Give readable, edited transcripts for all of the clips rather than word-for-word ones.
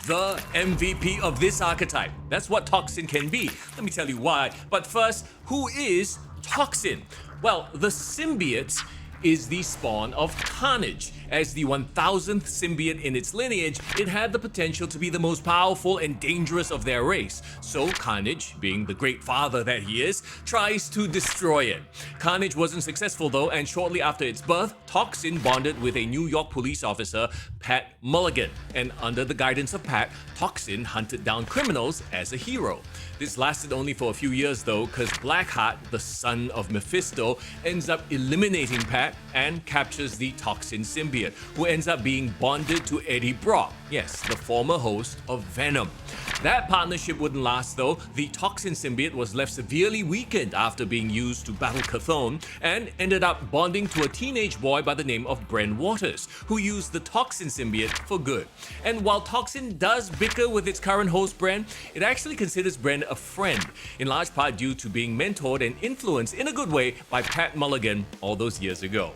the MVP of this archetype. That's what Toxin can be. Let me tell you why. But first, who is Toxin? Well, the symbiote is the spawn of Carnage. As the 1000th symbiote in its lineage, it had the potential to be the most powerful and dangerous of their race. So Carnage, being the great father that he is, tries to destroy it. Carnage wasn't successful though, and shortly after its birth, Toxin bonded with a New York police officer, Pat Mulligan. And under the guidance of Pat, Toxin hunted down criminals as a hero. This lasted only for a few years though, because Blackheart, the son of Mephisto, ends up eliminating Pat and captures the Toxin symbiote, who ends up being bonded to Eddie Brock, yes, the former host of Venom. That partnership wouldn't last though. The Toxin symbiote was left severely weakened after being used to battle Chthon and ended up bonding to a teenage boy by the name of Bren Waters, who used the Toxin symbiote for good. And while Toxin does bicker with its current host Bren, it actually considers Bren a friend, in large part due to being mentored and influenced in a good way by Pat Mulligan all those years ago.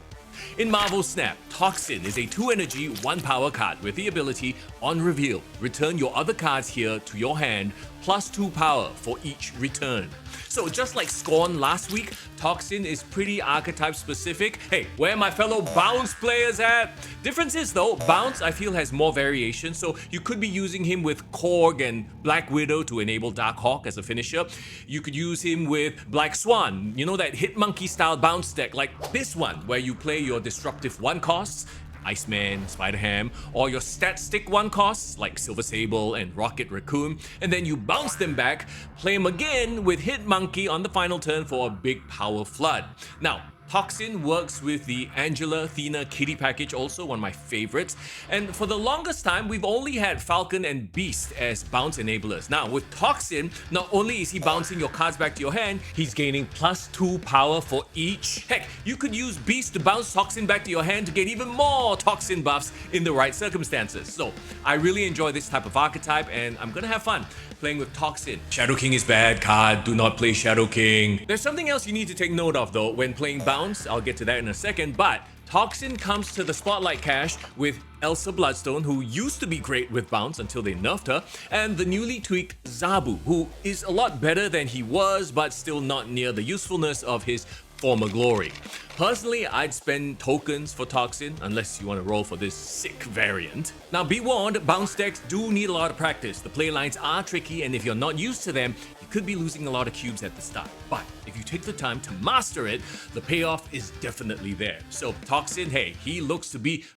In Marvel Snap, Toxin is a 2-energy, 1-power card with the ability, on reveal, return your other cards here to your hand, plus 2 power for each return. So just like Scorn last week, Toxin is pretty archetype specific. Hey, where are my fellow Bounce players at? Difference is though, Bounce I feel has more variation, so you could be using him with Korg and Black Widow to enable Darkhawk as a finisher. You could use him with Black Swan, you know, that Hit Monkey style bounce deck like this one, where you play your disruptive 1 costs, Iceman, Spider-Ham, or your stat stick 1 costs like Silver Sable and Rocket Raccoon, and then you bounce them back, play them again with Hit Monkey on the final turn for a big power flood. Now, Toxin works with the Angela Athena Kitty package, also one of my favorites, and for the longest time we've only had Falcon and Beast as bounce enablers. Now with Toxin, not only is he bouncing your cards back to your hand, he's gaining plus 2 power for each. Heck, you could use Beast to bounce Toxin back to your hand to get even more Toxin buffs in the right circumstances. So I really enjoy this type of archetype and I'm gonna have fun playing with Toxin. Shadow King is bad card, do not play Shadow King. There's something else you need to take note of though when playing bounce, I'll get to that in a second, but Toxin comes to the spotlight cache with Elsa Bloodstone, who used to be great with bounce until they nerfed her, and the newly tweaked Zabu, who is a lot better than he was but still not near the usefulness of his former glory. Personally, I'd spend tokens for Toxin unless you want to roll for this sick variant. Now be warned, bounce decks do need a lot of practice. The play lines are tricky and if you're not used to them, you could be losing a lot of cubes at the start. But if you take the time to master it, the payoff is definitely there. So Toxin, hey, he looks to be